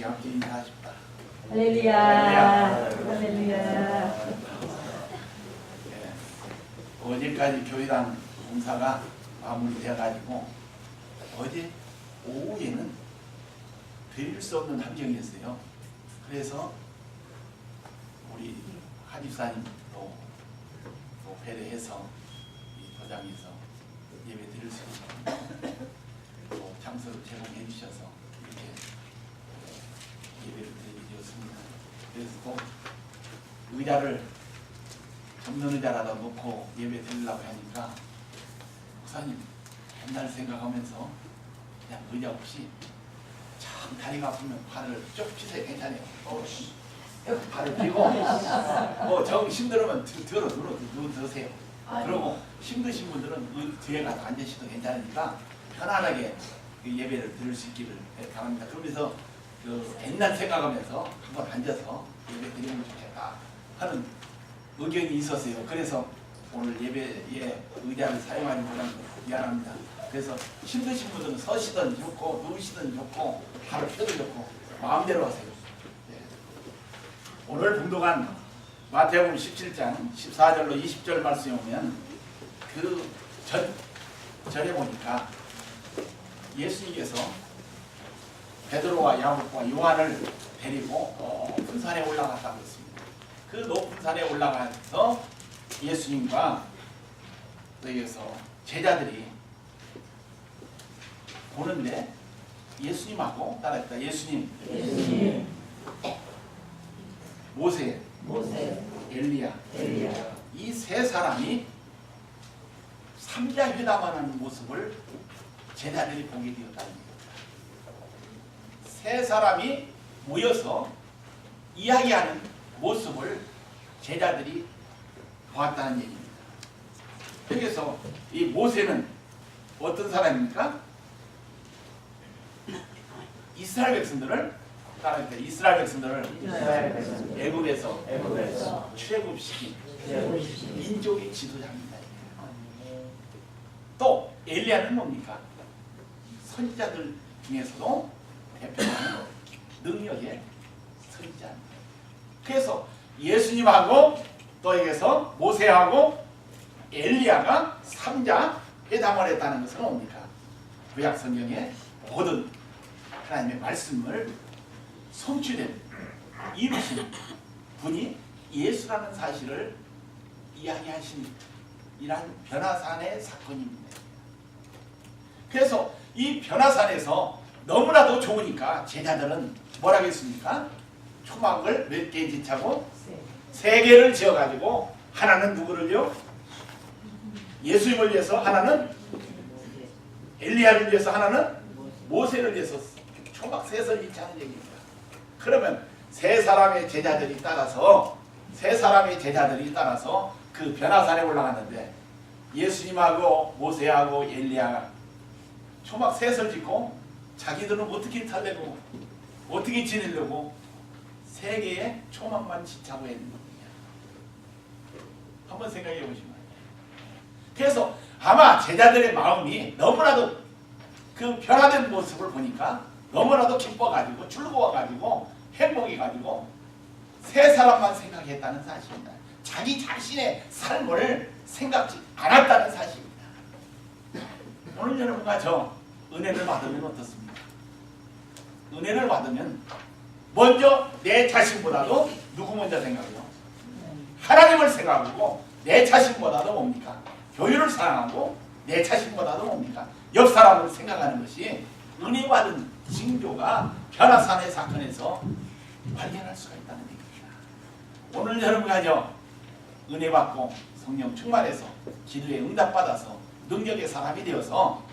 함께 인사하십니다. 할렐루야. 할렐루야. 어제까지 교회당 봉사가 마무리되어가지고 어제 오후에는 드릴 수 없는 환경이었어요. 그래서 우리 하집사님도 배려해서 이 도장에서 예배 드릴 수 있는 장소를 제공해 주셔서 이렇게 예배를 드리게 되었습니다. 그래서 또 의자를 접는 의자라도 놓고 예배 드리려고 하니까 목사님 옛날 생각하면서 그냥 의자 없이 참 다리가 아프면 발을 쭉 피세요. 괜찮아요. 발을 펴고 정 힘들으면 누워드세요. 그리고 힘드신 분들은 뒤에 가서 앉으셔도 괜찮으니까 편안하게 예배를 드릴 수 있기를 바랍니다. 그러면서 옛날 생각하면서 한번 앉아서 예배 드리면 좋겠다 하는 의견이 있었어요. 그래서 오늘 예배에 의자를 사용하지 못한 거 미안합니다. 그래서 힘드신 분들은 서시든 좋고 누우시든 좋고 발을 펴도 좋고 마음대로 하세요. 오늘 봉독한 마태복음 17장 14절로 20절 말씀에 오면 그 전에 보니까 예수님께서 베드로와 야고보와 요한을 데리고 높은 산에 올라갔다고 했습니다. 그 높은 산에 올라가서 예수님과 여기서 제자들이 보는데 예수님하고 따라했다. 예수님, 모세, 엘리야, 이 세 사람이 삼자 회담하는 모습을 제자들이 보게 되었다는 겁니다. 세 사람이 모여서 이야기하는 모습을 제자들이 보았다는 얘기입니다. 여기서 이 모세는 어떤 사람입니까? 이스라엘 백성들을 따라합니다. 이스라엘 백성들을 애굽에서 출애굽시킨 민족의 지도자입니다. 또 엘리야는 뭡니까? 선지자들 중에서도 대표하는 능력의 선지자입니다. 그래서 예수님하고 또 여기서 모세하고 엘리야가 삼자 회담을 했다는 것은 뭡니까? 구약 성경의 모든 하나님의 말씀을 성취된 이루신 분이 예수라는 사실을 이야기하신 이러한 변화산의 사건입니다. 그래서 이 변화산에서 너무나도 좋으니까 제자들은 뭐라고 했습니까? 초막을 몇 개 지차고 3개를 지어가지고 하나는 누구를요? 예수님을 위해서, 하나는 엘리야를 위해서, 하나는 모세를 위해서 초막 3설 지차는 얘기입니다. 그러면 세 사람의 제자들이 따라서 그 변화산에 올라갔는데 예수님하고 모세하고 엘리야가 초막 3설 짓고 자기들은 어떻게 살려고 어떻게 지내려고 3개의 초막만 지차고 있는 겁니다. 한번 생각해 보시면. 그래서 아마 제자들의 마음이 너무나도 그 변화된 모습을 보니까 너무나도 기뻐가지고 즐거워가지고 행복해가지고 세 사람만 생각했다는 사실입니다. 자기 자신의 삶을 생각지 않았다는 사실입니다. 오늘 여러분과 저 은혜를 받으면 어떻습니까? 은혜를 받으면 먼저 내 자신보다도 누구 먼저 생각해요? 하나님을 생각하고 내 자신보다도 뭡니까? 교회를 사랑하고 내 자신보다도 뭡니까? 옆 사람을 생각하는 것이 은혜 받은 징조가 변화산의 사건에서 발견할 수가 있다는 얘기입니다. 오늘 여러분과 은혜 받고 성령 충만해서 기도에 응답받아서 능력의 사람이 되어서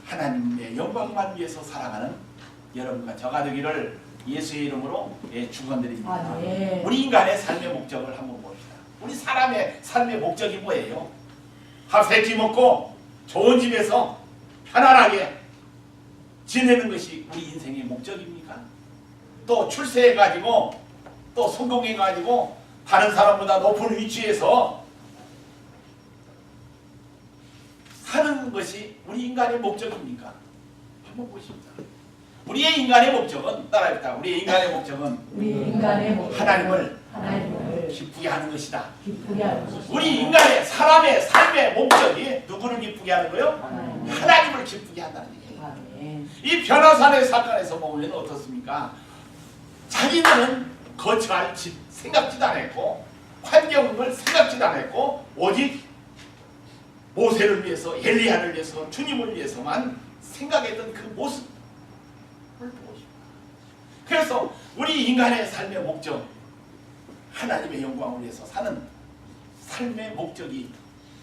하나님의 영광만 위해서 살아가는 여러분과 저가 되기를 예수의 이름으로 축원드립니다. 우리 인간의 삶의 목적을 한번 봅시다. 우리 사람의 삶의 목적이 뭐예요? 밥 세 끼 먹고 좋은 집에서 편안하게 지내는 것이 우리 인생의 목적입니까? 또 출세해가지고 또 성공해가지고 다른 사람보다 높은 위치에서 사는 것이 우리 인간의 목적입니까? 한번 보십시다. 우리의 인간의 목적은 따라합니다. 우리의 인간의 목적은 우리 인간의 목적은 하나님을 하나님을 기쁘게 하는 것이다. 기쁘게 하는 것이다. 우리 인간의 사람의 삶의 목적이 누구를 기쁘게 하는 거요? 하나님을 기쁘게 한다는 얘기예요. 아멘. 이 변호사의 사건에서 보면 어떻습니까? 자기들은 거처할 집 생각지도 않았고 환경을 생각지도 않았고 오직 모세를 위해서 엘리야를 위해서 주님을 위해서만 생각했던 그 모습을 보고 싶다. 그래서 우리 인간의 삶의 목적, 하나님의 영광을 위해서 사는 삶의 목적이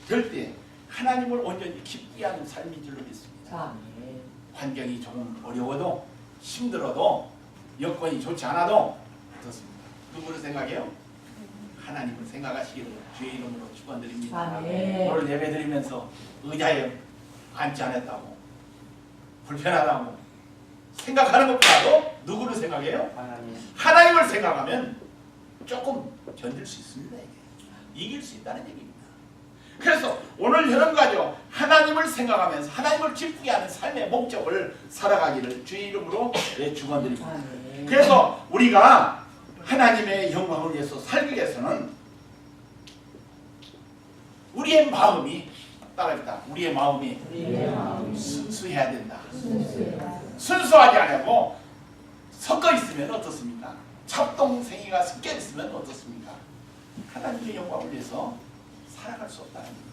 될 때 하나님을 온전히 기쁘게 하는 삶인 줄로 믿습니다. 아멘. 환경이 조금 어려워도 힘들어도 여건이 좋지 않아도 어떻습니까? 누구를 생각해요? 하나님을 생각하시기를 주의 이름으로 축원드립니다. 아멘. 오늘 예배드리면서 의자에 앉지 않았다고 불편하다고 생각하는 것보다도 누구를 생각해요? 하나님을 생각하면 조금 견딜 수 있습니다. 이길 수 있다는 얘기입니다. 그래서 오늘 여러분 가지고 하나님을 생각하면서 하나님을 기쁘게 하는 삶의 목적을 살아가기를 주의 이름으로 축원드립니다. 그래서 우리가 하나님의 영광을 위해서 살기 위해서는 우리의 마음이 따라합니다. 우리의 마음이 순수해야 된다. 순수하지 않고 섞어 있으면 어떻습니까? 찹동생이가 섞여 있으면 어떻습니까? 하나님의 영광을 위해서 살아갈 수 없다는 겁니다.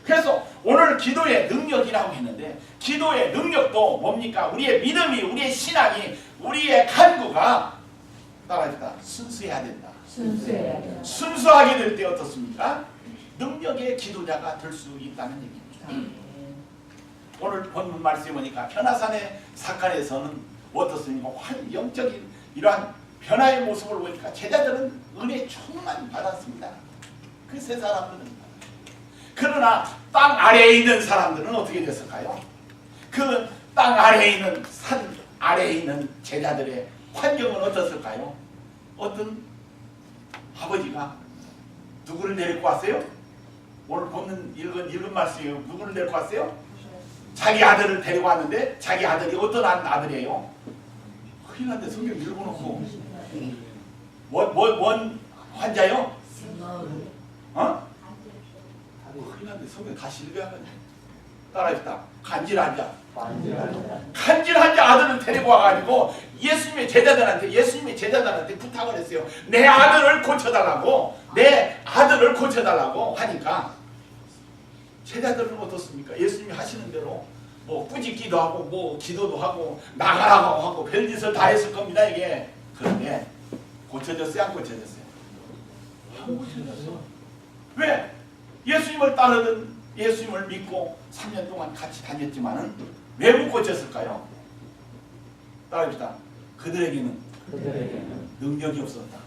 그래서 오늘 기도의 능력이라고 했는데 기도의 능력도 뭡니까? 우리의 믿음이, 우리의 신앙이, 우리의 간구가 따라합니다. 순수해야 된다. 순수해야 된다. 순수하게 될 때 어떻습니까? 능력의 기도자가 될 수 있다는 얘기입니다. 오늘 본문 말씀에 보니까 변화산의 사건에서는 어떻습니까? 영적인 이러한 변화의 모습을 보니까 제자들은 은혜 충만히 받았습니다. 그 세 사람들은. 그러나 땅 아래에 있는 사람들은 어떻게 됐을까요? 그 땅 아래에 있는 산 아래에 있는 제자들의 환경은 어떻을까요? 어떤 아버지가 누구를 데리고 왔어요? 오늘 보는 읽은 말씀이에요. 누구를 데리고 왔어요? 자기 아들을 데리고 왔는데 자기 아들이 어떤 아들이에요? 큰일 났네. 성경 읽어놓고 뭔 환자요? 어? 큰일 났네. 성경 다시 읽어야겠네. 따라합시다. 간질 환자. 간질 환자 아들을 데리고 와가지고 예수님의 제자들한테 부탁을 했어요. 내 아들을 고쳐달라고. 내 아들을 고쳐달라고 하니까 제자들은 어떻습니까? 예수님이 하시는 대로 뭐 꾸짖기도 하고 뭐 기도도 하고 나가라고 하고 별짓을 다 했을 겁니다. 이게. 그런데 고쳐졌어요? 안 고쳐졌어요? 안 고쳐졌어. 왜? 예수님을 따르던 예수님을 믿고 3년 동안 같이 다녔지만은 왜 못 고쳤을까요? 따라합시다. 그들에게는 능력이 없었다.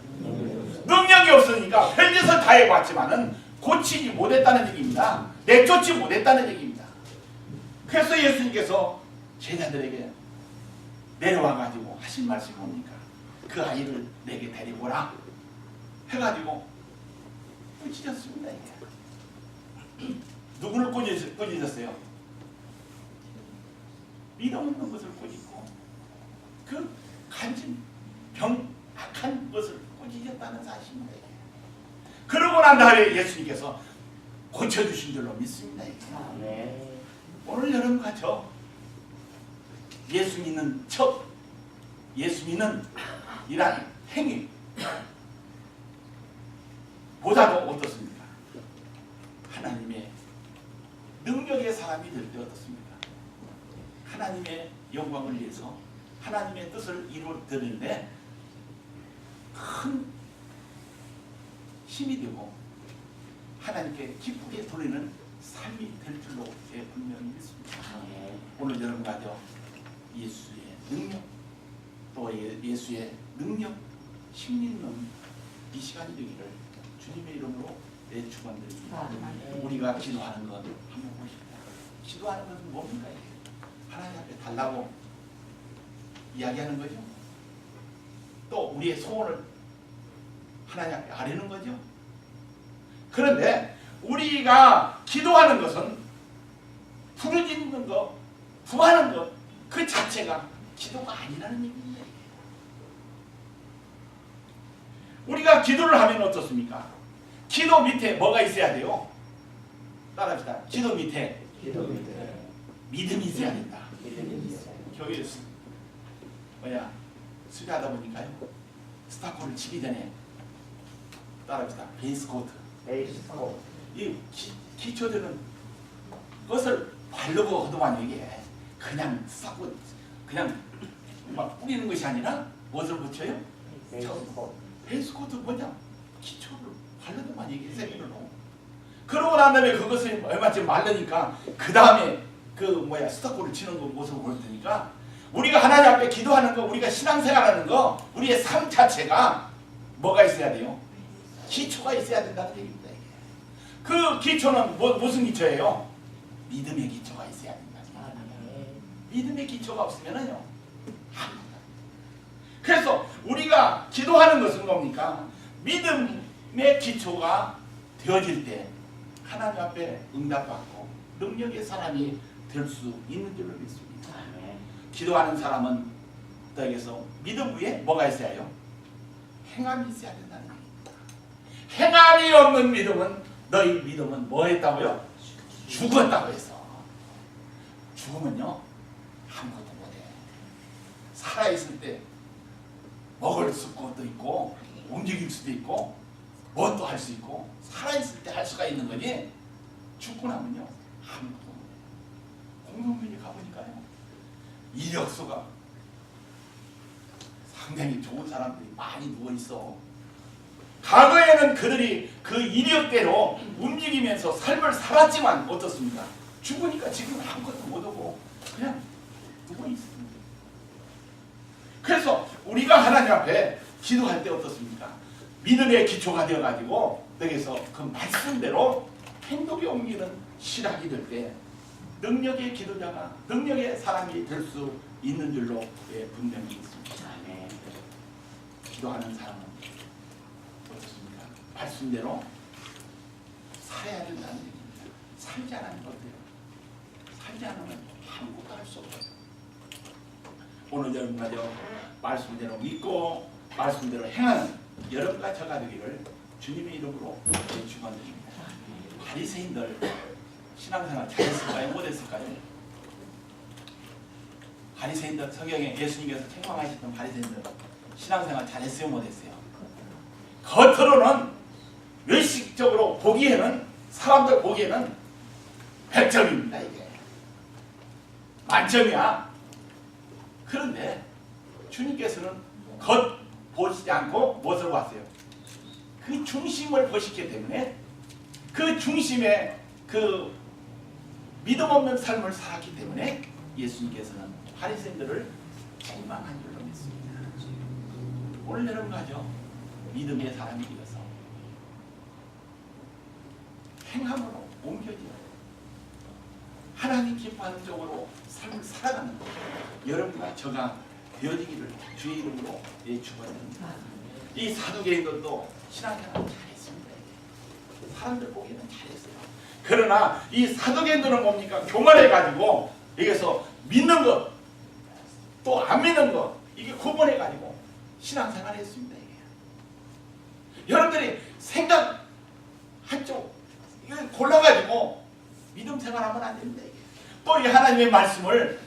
능력이 없으니까 별짓을 다 해봤지만은 고치지 못했다는 얘기입니다. 내쫓지 못했다는 얘기입니다. 그래서 예수님께서 제자들에게 내려와가지고 하신 말씀이 뭡니까? 그 아이를 내게 데리고 오라 해가지고 꾸짖었습니다. 이게. 누구를 꾸짖었어요? 믿음 없는 것을 꾸짖고 그 간진 악한 것을 꾸짖었다는 사실입니다. 이게. 그러고 난 다음에 예수님께서 고쳐주신 줄로 믿습니다. 이게. 오늘 여러분과 저 예수 믿는 척, 예수 믿는 이란 행위 보다도 어떻습니까? 하나님의 능력의 사람이 될 때 어떻습니까? 하나님의 영광을 위해서 하나님의 뜻을 이루어드리는데 큰 힘이 되고 하나님께 기쁘게 돌리는 삶이 될 줄로 제 분명히 믿습니다. 오늘 여러분과 예수의 능력 또 예수의 능력 힘 있는 이 시간이 되기를 주님의 이름으로 축원드립니다. 우리가 기도하는 것 한번 보십시다. 기도하는 것은 뭡니까? 하나님 앞에 달라고 이야기하는 거죠. 또 우리의 소원을 하나님 앞에 아뢰는 거죠. 그런데 우리가 기도하는 것은 부르짖는 것, 구하는 것 그 자체가 기도가 아니라는 얘기입니다. 우리가 기도를 하면 어떻습니까? 기도 밑에 뭐가 있어야 돼요? 따라합시다. 기도 밑에 기도 밑에 믿음이 있어야 된다. 믿음이 있어요. 교회에서 수리하다 보니까요. 스타코를 치기 전에 따라합시다. 베이스코트. 베이스코 이 기초되는 것을 바르고 하더만 이게 그냥 쌓고 그냥 막 뿌리는 것이 아니라 무엇을 붙여요? 베이스코 베이스코트 뭐냐? 기초를 바르더만 이게 세미로. 그러고 난 다음에 그것을 얼마쯤 말르니까 그 다음에 스타코를 치는 거 모습을 볼 테니까 우리가 하나님 앞에 기도하는 거, 우리가 신앙생활하는 거, 우리의 삶 자체가 뭐가 있어야 돼요? 기초가 있어야 된다는 얘기입니다. 이게. 그 기초는 무슨 기초예요? 믿음의 기초가 있어야 된다. 믿음의 기초가 없으면은요. 그래서 우리가 기도하는 것은 뭡니까? 믿음의 기초가 되어질 때 하나님 앞에 응답받고 능력의 사람이 될 수 있는 줄로 믿습니다. 기도하는 사람은 너에게서 믿음 위에 뭐가 있어야 해요? 행함이 있어야 된다는 얘기입니다. 행함이 없는 믿음은 너희 믿음은 뭐 했다고요? 죽었다고 해서. 죽으면요 아무것도 못해. 살아있을 때 먹을 수도 있고 움직일 수도 있고 뭣도 할 수 있고 살아있을 때 할 수가 있는 거니 죽고 나면요 아무것도 못해. 공동묘지 가보니까요 이력서가 상당히 좋은 사람들이 많이 누워있어. 과거에는 그들이 그 이력대로 움직이면서 삶을 살았지만 어떻습니까? 죽으니까 지금 아무것도 못하고 그냥 누워있습니다. 그래서 우리가 하나님 앞에 기도할 때 어떻습니까? 믿음의 기초가 되어가지고 여기서 그 말씀대로 행동에 옮기는 시작이 될 때 능력의 기도자가 능력의 사람이 될 수 있는 줄로 분명히 있습니다. 기도하는 사람은 어떻습니까? 말씀대로 살아야 된다는 얘기입니다. 살지 않으면 어때요? 살지 않으면 아무것도 할 수 없어요. 오늘 여러분가요 말씀대로 믿고 말씀대로 행하는 여러분과 저가 되기를 주님의 이름으로 축원드립니다. 바리새인들 신앙생활 잘했을까요? 못했을까요? 바리새인들 성경에 예수님께서 책망하셨던 바리새인들 신앙생활 잘했어요? 못했어요? 겉으로는 외식적으로 보기에는 사람들 보기에는 100점입니다. 이게 만점이야. 그런데 주님께서는 겉 보시지 않고 무엇을 봤어요? 그 중심을 보시기 때문에 그 중심에 그 믿음 없는 삶을 살았기 때문에 예수님께서는 바리새인들을 책망한 줄로 믿습니다. 오늘 여러분가죠 믿음의 사람이 되어서 행함으로 옮겨지는 하나님 기뻐하는 쪽으로 삶을 살아가는 여러분과 저가 되어지기를 주의 이름으로 축원드립니다. 이 사두개인들도 신앙생활 잘했습니다. 사람들 보기에는 잘했어요. 그러나 이 사두개인들은 뭡니까? 교만해가지고 여기서 믿는 것 또 안 믿는 것 이게 구분해가지고 신앙생활을 했습니다. 이게. 여러분들이 생각 한쪽 이걸 골라가지고 믿음 생활하면 안 됩니다. 이게. 또 이 하나님의 말씀을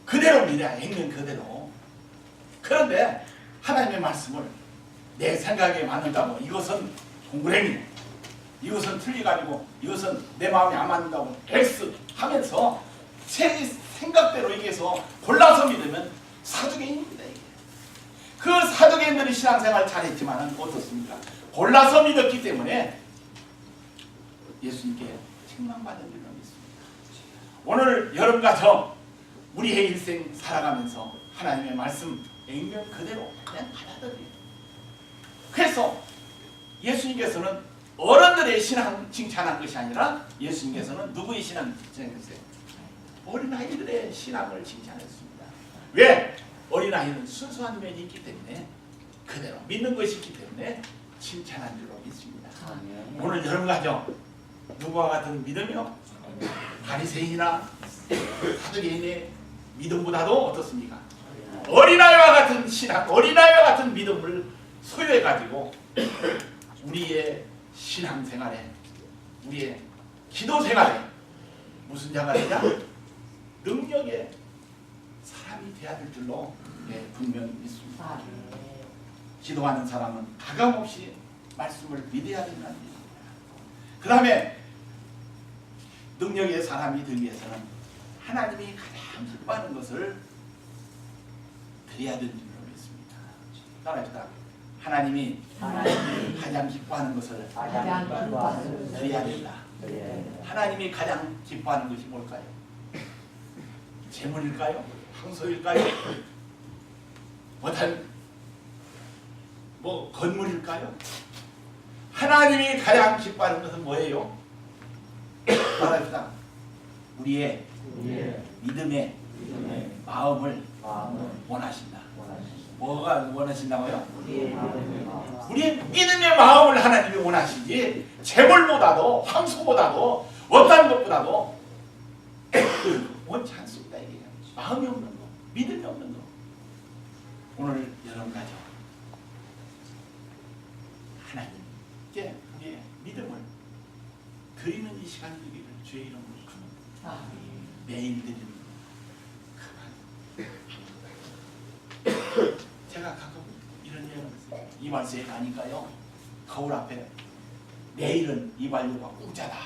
그대로 믿어야 읽는 그대로. 그런데 하나님의 말씀을 내 생각에 맞는다고 이것은 동그라미 이것은 틀리가지고 이것은 내 마음에 안 맞는다고 X 하면서 제 생각대로 이게서 골라서 믿으면 사두개인입니다. 이게. 그 사두개인들이 신앙생활 잘했지만 어떻습니까? 골라서 믿었기 때문에 예수님께 책망받은 줄로 믿습니다. 오늘 여러분과 저 우리의 일생 살아가면서 하나님의 말씀 액면 그대로 그냥 받아들여요. 그래서 예수님께서는 어른들의 신앙 칭찬한 것이 아니라 예수님께서는 누구의 신앙 칭찬했어요? 어린아이들의 신앙을 칭찬했습니다. 왜? 어린아이는 순수한 면이 있기 때문에 그대로 믿는 것이 있기 때문에 칭찬한 줄로 믿습니다. 오늘 여러분과 저 누구와 같은 믿음이요? 바리새인이나 사두개인의 믿음보다도 어떻습니까? 어린아이와 같은 신앙, 어린아이와 같은 믿음을 소유해가지고 우리의 신앙생활에, 우리의 기도생활에 무슨 자가 되냐? 능력의 사람이 돼야 될 줄로 분명히 믿습니다. 아멘. 기도하는 사람은 가감없이 말씀을 믿어야 된다는 얘기입니다. 그 다음에 능력의 사람이 되기 위해서는 하나님이 가장 기뻐하는 것을 드려야 되는 줄로 믿습니다. 따라합시다. 하나님이 가장 기뻐하는 것을 가장 기뻐하는 드려야 된다. 하나님이 가장 기뻐하는 것이 뭘까요? 재물일까요? 황소일까요? 뭐 건물일까요? 하나님이 가장 기뻐하는 것은 뭐예요? 말합시다. 우리의 믿음의 마음을 원하신다. 뭐가 원하신다고요? 우리의 믿음의 마음을 하나님이 원하시지 재물보다도 황소보다도 어떤 것보다도 원치 않습니다. 이게 마음이 없는 거, 믿음이 없는 거. 오늘 여러분 가죠. 하나님께 우리의 믿음을 드리는 이 시간 되기를 주의 이름으로 아멘. 매일 드리는 제가 가끔 이런 얘기를 했어요. 이발소에 가니까요, 거울 앞에 내일은 이발료가 공짜다.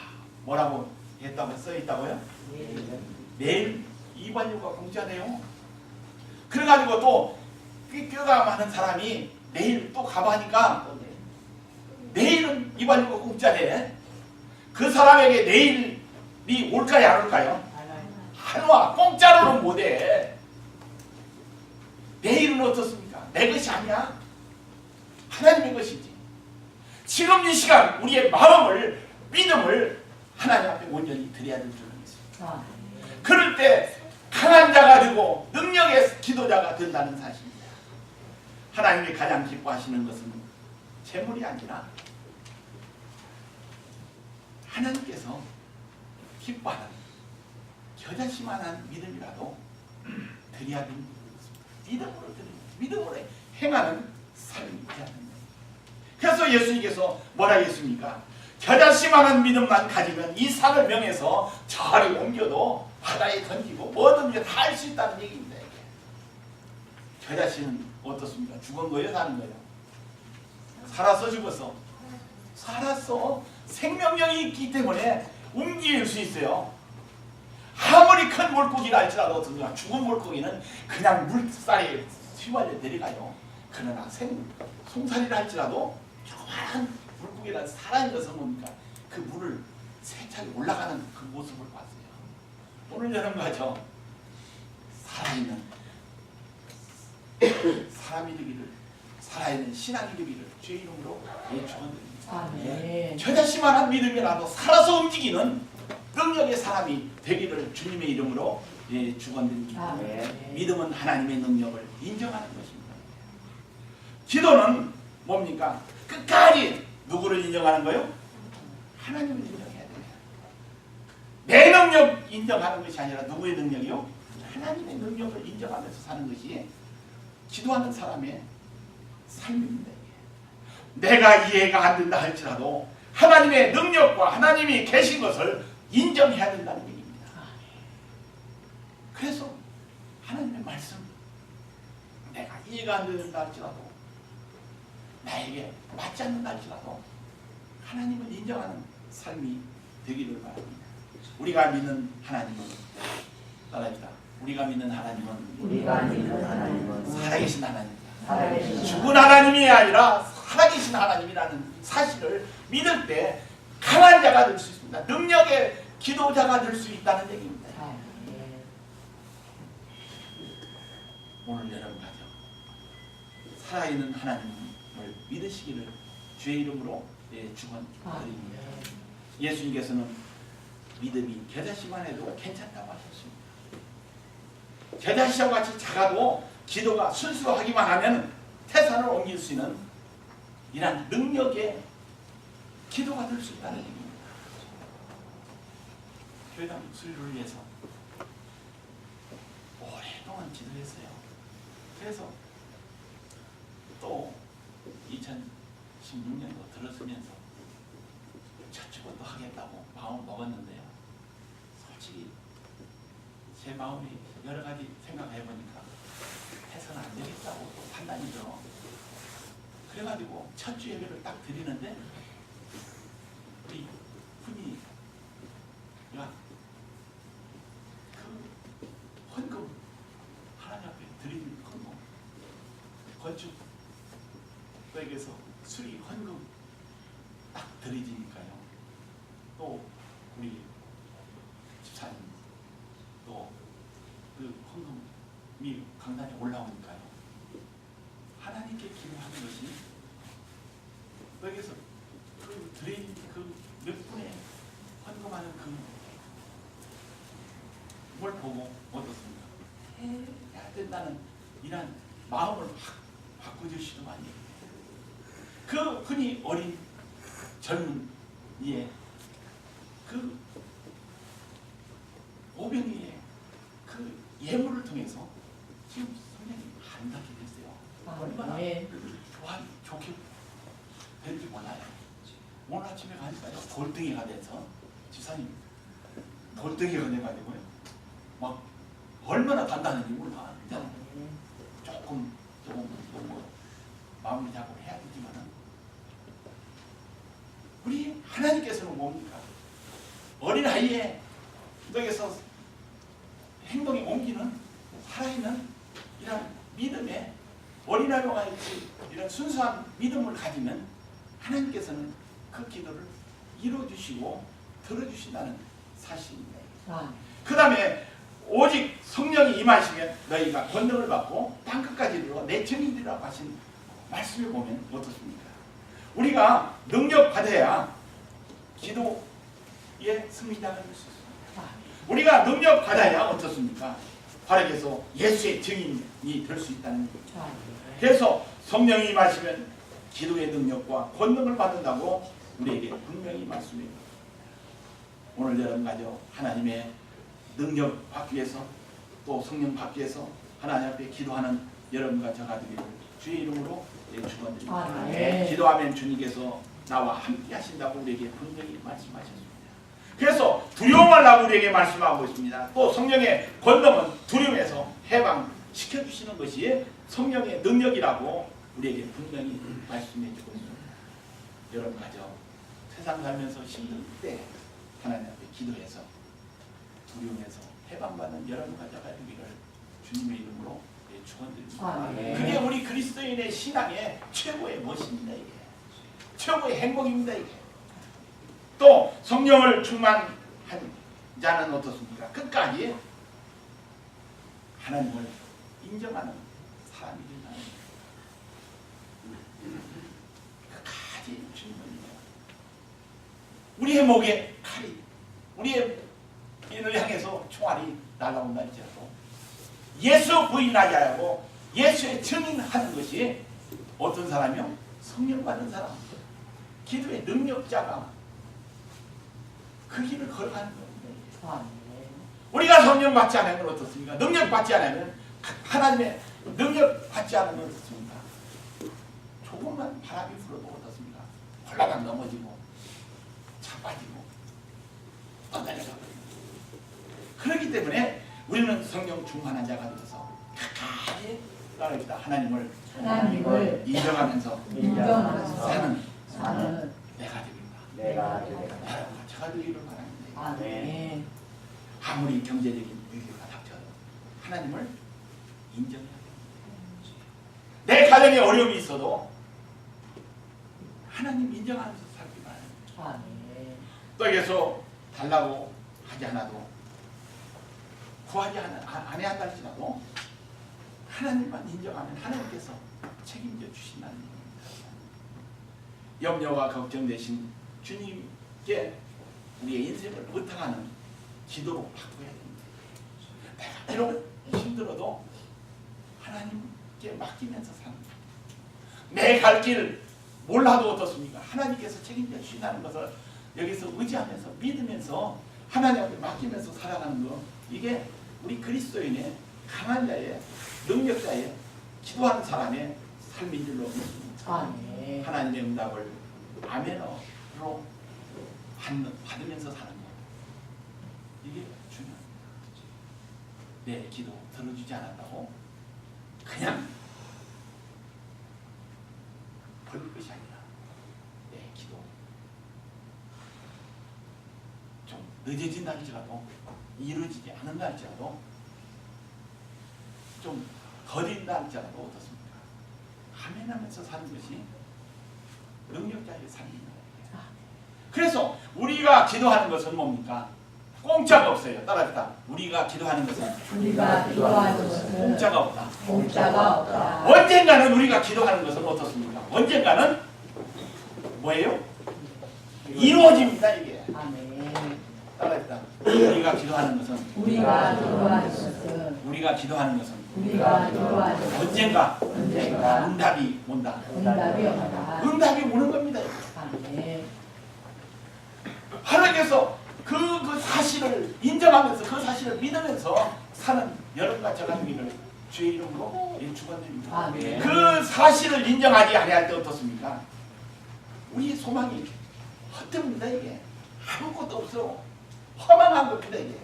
뭐라고 했다고 써 있다고요? 내일 이발료가 공짜네요. 그래가지고 또 뼈가 많은 사람이 내일 또 가봐니까 내일은 이발료가 공짜네. 그 사람에게 내일이 올까요, 안 올까요? 안 와. 공짜로는 못해. 내일은 어떻습니까? 내 것이 아니야. 하나님의 것이지. 지금 이 시간 우리의 마음을, 믿음을 하나님 앞에 온전히 드려야 될 줄을 믿습니다. 그럴 때 강한 자가 되고 능력의 기도자가 된다는 사실입니다. 하나님이 가장 기뻐하시는 것은 재물이 아니라 하나님께서 기뻐하는 겨자씨만한 믿음이라도 드려야 되는 것입니다. 믿음으로 드립니다. 믿음으로 행하는 삶이 되어야 됩니다. 그래서 예수님께서 뭐라 했습니까? 겨자씨만한 믿음만 가지면 이 산을 명해서 저리 옮겨도 바다에 던지고 뭐든지 다 할 수 있다는 얘기입니다. 이게. 겨자씨는 어떻습니까? 죽은 거예요? 사는 거예요? 살았어? 죽었어? 살았어. 생명력이 있기 때문에 움직일 수 있어요. 아무리 큰 물고기라 할지라도 어떻습니까? 죽은 물고기는 그냥 물살에 휘말려 내려가요. 그러나 송사리라 할지라도 조그마한 물고기라 살아있는 것은 뭡니까? 그 물을 세차게 올라가는 그 모습을 봤어요. 오늘 여러분 가죠. 살아있는 사람이 되기를, 살아있는 신앙이 되기를 주의 이름으로 축원드립니다. 아멘. 겨자씨만한 믿음이라도 살아서 움직이는 능력의 사람이 되기를 주님의 이름으로 축원드립니다. 아멘. 믿음은 하나님의 능력을 인정하는 것입니다. 기도는 뭡니까? 끝까지 누구를 인정하는 거요? 하나님을 인정해야 돼요. 내 능력 인정하는 것이 아니라 누구의 능력이요? 하나님의 능력을 인정하면서 사는 것이 기도하는 사람의 삶입니다. 내가 이해가 안 된다 할지라도 하나님의 능력과 하나님이 계신 것을 인정해야 된다는 얘기입니다. 그래서 하나님의 말씀, 내가 이해가 안 된다 할지라도, 나에게 맞지 않는다 할지라도 하나님을 인정하는 삶이 되기를 바랍니다. 우리가 믿는 하나님은, 따라합시다. 우리가 믿는 하나님은 살아계신 하나님입니다. 죽은 하나님이 아니라 살아계신 하나님이라는 사실을 믿을 때 강한 자가 될 수 있습니다. 능력의 기도자가 될 수 있다는 얘기입니다. 오늘 여러분 가죠. 살아있는 하나님을 믿으시기를 주의 이름으로 축원드립니다. 예수님께서는 믿음이 겨자씨만 해도 괜찮다고 하셨습니다. 겨자씨와 같이 작아도 기도가 순수하기만 하면 태산을 옮길 수 있는 이런 능력의 기도가 될 수 있다는 얘기입니다. 교회당 수리를 위해서 오래 오랫동안 기도했어요. 그래서 또 2016년도 들어서면서 첫 축원도 하겠다고 마음을 먹었는데요. 솔직히 제 마음이 여러 가지 생각해 보니까 해서는 안 되겠다고 또 판단이 들어. 그래가지고 첫 주 예배를 딱 드리는데 우리 분이 야, 그 헌금 하나님 앞에 드리는 헌금 건축에게서 수리 헌금 딱 드리지니까요. 또 우리 집사님 또 그 헌금이 강단에 올라오니까요. 하나님께 기도하는 것이 여기서 그 드린 그 몇 분의 헌금하는 그걸 보고 어떻습니까? 해야 된다는 이런 마음을 확 바꿔주시더만요. 그 흔히 어린 젊은 이의 그 오병이의 그 예물을 통해서 지금 성령이 한답게 됐어요. 얼마나 좋게 된지 몰라요. 오늘 아침에 가니까요, 돌덩이가 돼서 집사님 돌덩이가 돼가지고요, 막 얼마나 단단한지 몰라. 이제 조금 뭐 마무리 작업을 해야 되지만은 우리 하나님께서는 뭡니까? 어린아이의 너에서 행동이 옮기는 살아있는 이런 믿음의 어린아이와 같이 이런 순수한 믿음을 가지면 하나님께서는 그 기도를 이루어주시고 들어주신다는 사실입니다. 그 다음에 오직 성령이 임하시면 너희가 권능을 받고 땅끝까지 이르러 내 증인이라고 하신 말씀을 보면 어떻습니까? 우리가 능력 받아야 기도의 승리자가 될 수 있습니다. 우리가 능력 받아야 어떻습니까? 바르게서 예수의 증인이 될 수 있다는 거죠. 그래서 성령이 임하시면 기도의 능력과 권능을 받는다고 우리에게 분명히 말씀합니다. 오늘 여러분 가져 하나님의 능력 받기 위해서 또 성령 받기 위해서 하나님 앞에 기도하는 여러분과 저가 되기를 주의 이름으로 축원드립니다. 기도하면 주님께서 나와 함께 하신다고 우리에게 분명히 말씀하셨습니다. 그래서 두려워 말라고 우리에게 말씀하고 있습니다. 또 성령의 권능은 두려움에서 해방시켜 주시는 것이 성령의 능력이라고 우리에게 분명히 말씀해 주고 있습니다. 여러분 가져 세상 살면서 힘들 때 하나님 앞에 기도해서 두려움에서 해방받는 여러분 가져가 되기를 주님의 이름으로 축원드립니다. 그게 우리 그리스도인의 신앙의 최고의 멋입니다. 이게 최고의 행복입니다. 이게 또 성령을 충만한 자는 어떻습니까? 끝까지 하나님을 인정하는 사람이 된다는 끝까지 주님을 인정하는 우리의 목에 칼이 우리의 인을 향해서 총알이 날아온다 할지라도 예수 부인하지 하고 예수의 증인하는 것이 어떤 사람이요? 성령 받은 사람, 기도의 능력자가 그 길을 걸어가는 겁니다. 우리가 성령 받지 않으면 어떻습니까? 능력 받지 않으면 하나님의 능력 받지 않으면 어떻습니까? 조금만 바람이 불어도 어떻습니까? 홀라당 넘어지고 자빠지고 떠내려가 버립니다. 그렇기 때문에 우리는 성령 충만한 자가 되어서 가까이 따라갑니다. 하나님을 인정하면서 사는 내가 됩니다. 여러분과 제가 되기를 바랍니다. 아무리 경제적인 위기가 닥쳐도 하나님을 인정해야 됩니다. 내 가정에 어려움이 있어도 하나님 인정하면서 살기 바랍니다. 또 여기서 달라고 하지 않아도 구하지 않아야 한다 할지라도 하나님만 인정하면 하나님께서 책임져 주신다는 얘기입니다. 염려와 걱정되신 주님께 우리의 인생을 의탁하는 기도로 바꿔야 됩니다. 내가 비록 힘들어도 하나님께 맡기면서 사는 거예요. 내 갈 길 몰라도 어떻습니까? 하나님께서 책임져 주신다는 것을 여기서 의지하면서 믿으면서 하나님 앞에 맡기면서 살아가는 거, 이게 우리 그리스도인의 강한 자의 능력자의 기도하는 사람의 삶인 줄로 믿습니다. 아멘. 하나님의 응답을 아멘으로 받으면서 사는 것. 이게 중요합니다. 내 기도 들어주지 않았다고 그냥 볼 것이 아니라 내 기도 좀 늦어진다 할지라도 이루어지지 않는다 할지라도 좀 더딘다 할지라도 어떻습니까? 아멘하면서 사는 것이 능력자의 삶입니다. 그래서 우리가 기도하는 것은 뭡니까? 공짜가 없어요. 따라합시다. 우리가 기도하는 것은 우리가 기도하는 것은 공짜가 없다. 공짜가 없다. 언젠가는 우리가 기도하는 것은 어떻습니까? 언젠가는 뭐예요? 이루어집니다. 이게. 아멘. 따라합시다. 우리가 기도하는 것은 우리가 기도하는 것은 우리가 기도하는 것은 우리가 기도하는 것은 언젠가 언젠가 응답이 온다. 응답이 온다. 응답이 오는 겁니다. 아멘. 하나님께서 그 사실을 인정하면서 그 사실을 믿으면서 사는 여러분과 저 가족이를 주의 이름으로 축원드립니다. 아멘. 그 사실을 인정하지 아니할 때 어떻습니까? 우리의 소망이 헛됩니다. 이게 아무것도 없어. 허망한 겁니다. 이게.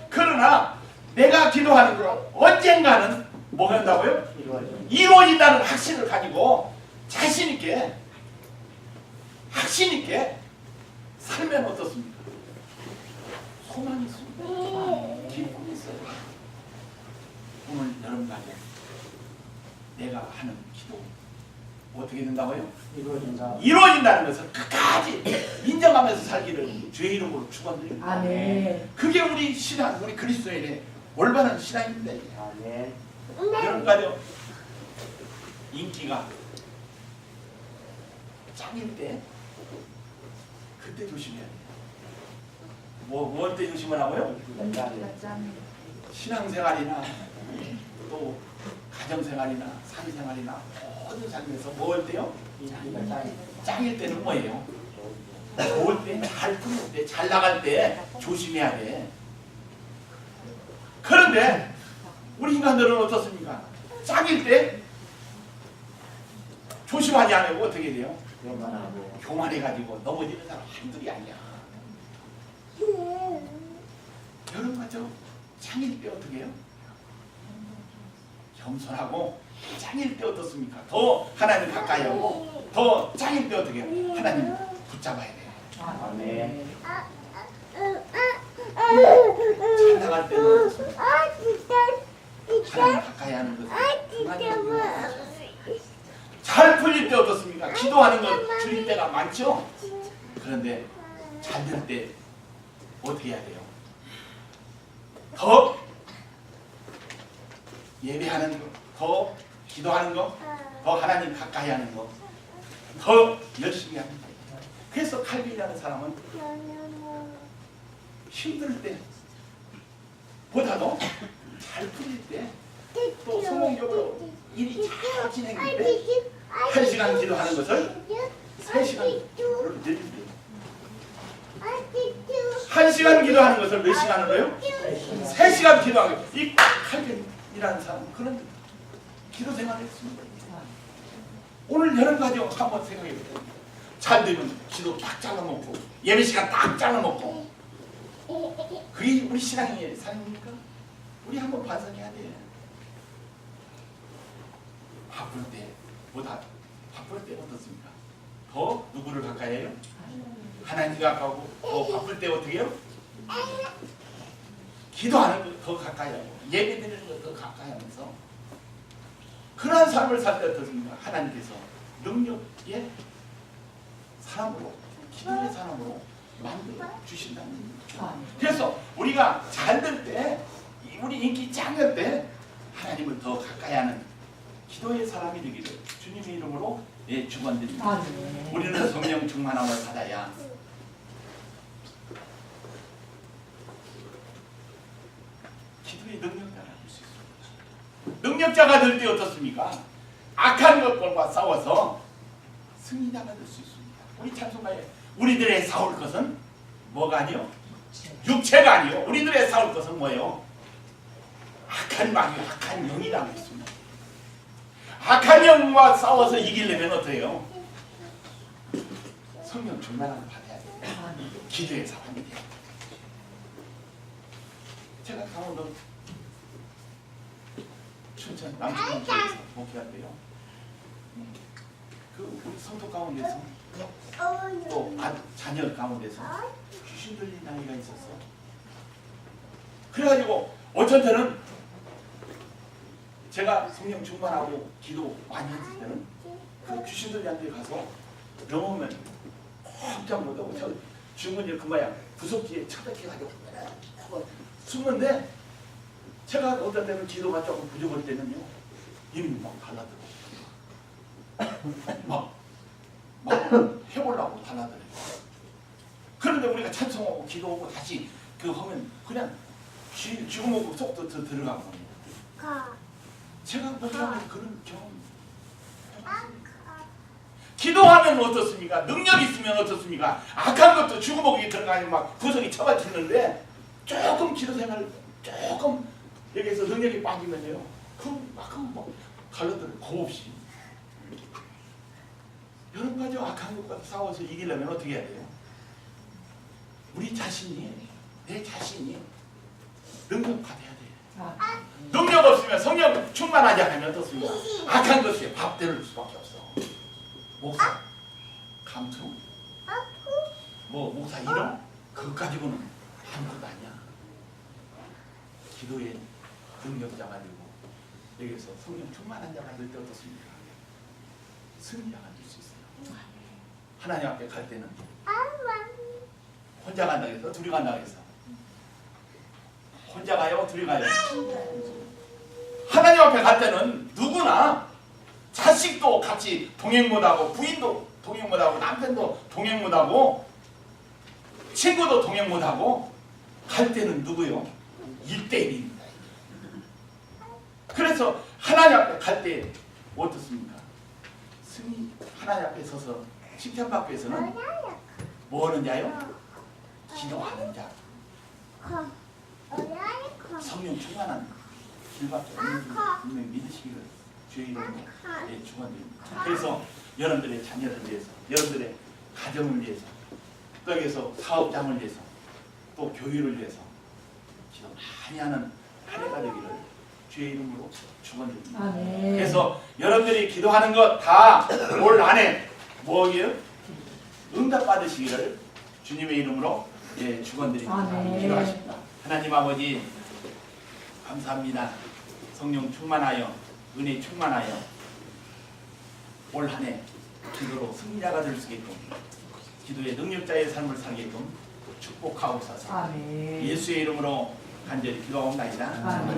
그러나 내가 기도하는 거 언젠가는 뭐 한다고요? 이루어진다는 확신을 가지고 자신 있게 확신 있게 살면 어떻습니까? 소망이 있습니다. 기쁨이 있어요. 오늘 여러분 가족 내가 하는 기도 어떻게 된다고요? 이루어진다는 것을 끝까지 인정하면서 살기를 주의 이름으로 축원드립니다. 아멘. 그게 우리 신앙, 우리 그리스도인의 올바른 신앙입니다. 이게. 아멘. 여러분 가족 인기가 짱일 때 그때 조심해야 돼요. 뭘 때 조심하라고요? 신앙생활이나 또 가정생활이나 사회생활이나 모든 삶에서 뭘 때요? 짱일 때는 뭐예요? 좋을 때, 잘 풀릴 때, 잘 나갈 때 조심해야 돼. 그런데 우리 인간들은 어떻습니까? 짱일 때 조심하지 않으면 어떻게 돼요? 교만해가지고 넘어지는 사람 한둘이 아니야. 여러분 같죠? 짱일 때 어떻게 해요? 겸손하고 짱일 때 어떻습니까? 더 하나님 가까이 하고 더 짱일 때 어떻게 해요? 하나님 붙잡아야 돼요. 아멘. 잘 나갈 때는 어떻습니까? 하나님 가까이 하는 것은 잘 풀릴 때 어떻습니까? 기도하는 것 줄일 때가 많죠? 그런데 잘 될 때 어떻게 해야 돼요? 더 예배하는 거, 더 기도하는 거, 더 하나님 가까이 하는 거, 더 열심히 하는 거. 그래서 칼빈이라는 사람은 힘들 때 보다도 잘 풀릴 때 또 성공적으로 일이 잘 진행될 때 1시간 기도하는 것을 3시간 늘립니다. 1시간 기도하는 것을 몇 시간으로요? 3시간 기도하는 거. 이 칼빈이라는 사람은 그런 기도 생활을 했습니다. 오늘 여러 가지 한번 생각해 보세요. 잘 되면 기도 딱 잘라먹고 예배 시간 딱 잘라먹고 그게 우리 신앙의 삶입니까? 우리 한번 반성해야 돼. 바쁠 때보다 바쁠 때 어떻습니까? 더 누구를 가까이 해요? 하나님 가까우고 더 바쁠 때 어떻게 해요? 기도하는 거 더 가까이 하고 예배 드리는 거 더 가까이 하면서 그러한 삶을 살 때 어떻습니까? 하나님께서 능력의 사람으로 기도의 사람으로 만들어 주신다는 얘기죠. 그래서 우리가 잘 될 때 우리 인기 짱일 때 하나님을 더 가까이 하는 기도의 사람이 되기를 주님의 이름으로 축원드립니다. 우리는 성령 충만함을 받아야 기도의 능력자가 될 수 있습니다. 능력자가 될 때 어떻습니까? 악한 것들과 싸워서 승리자가 될 수 있습니다. 우리 찬송가에 우리들의 싸울 것은 뭐가 아니요? 육체가 아니요. 우리들의 싸울 것은 뭐예요? 악한 마귀, 악한 영이라고 있습니다. 악한 영과 싸워서 이기려면 어때요? 성령 충만함을 받아야 돼요. 기도의 사람이 돼요. 제가 강원도 춘천 남천에서 목회한데요. 그 우리 성도 가운데서 또 자녀 가운데서 귀신 들린 아이가 있었어. 그래가지고 어쩐 때는 제가 성령 충만하고 기도 많이 했을 때는 그 귀신 들린 데 가서 넘으면 꼼짝 못하고 저 주문이 그 모양 구석지에 처박혀가지고 숨는데 제가 어떤 때는 기도가 조금 부족할 때는요 이미 막 달라들어 막 해보려고 달라들어요. 그런데 우리가 찬송하고 기도하고 다시 그거 하면 그냥 죽음하고 속도 더 들어가는 겁니다. 제가 목사님 그런 경험 기도하면 어떻습니까? 능력 있으면 어떻습니까? 악한 것도 죽음하고 들어가면 막 구석이 처박히는데 조금 기도 생활 조금 여기서 능력이 빠지면요 그만큼 뭐 갈라들어 겁없이 여러 가지 악한 것과 싸워서 이기려면 어떻게 해야 돼요? 우리 자신이 내 자신이 능력 받아야 돼요. 능력 없으면 성령 충만하지 않으면 어떻습니까? 악한 것에 밥대를 수밖에 없어. 목사, 감투, 뭐 목사 이름 그것 가지고는 아무것도 아니야. 기도에 능력자 가지고 여기서 성령 충만한 자가 될 때 어떻습니까? 승리자가 될 수 있어요. 하나님 앞에 갈 때는 혼자 간다 해서 둘이 간다 해서 혼자 가요? 둘이 가요? 하나님 앞에 갈 때는 누구나 자식도 같이 동행 못하고 부인도 동행 못하고 남편도 동행 못하고 친구도 동행 못하고 갈 때는 누구요? 1대1입니다. 그래서 하나님 앞에 갈 때 어떻습니까? 승리 하나님 앞에 서서 칭찬받기 위해서는 뭐 하는 자요? 기도하는 자. 성령 충만한 길밖에 없는 줄 분명히 믿으시기를 주의 이름으로 축원드립니다. 그래서 여러분들의 자녀를 위해서, 여러분들의 가정을 위해서, 또 여기서 사업장을 위해서, 또 교회를 위해서 기도 많이 하는 한 해가 되기를 주의 이름으로 축원드립니다. 그래서 여러분들이 기도하는 것 다 올 안에 뭐예요? 응답 받으시기를 주님의 이름으로 축원드립니다. 기도하십니다. 하나님 아버지 감사합니다. 성령 충만하여 은혜 충만하여 올 한 해 기도로 승리자가 될 수 있게끔 기도의 능력자의 삶을 살게끔 축복하옵소서. 예수의 이름으로 간절히 기도하옵나이다.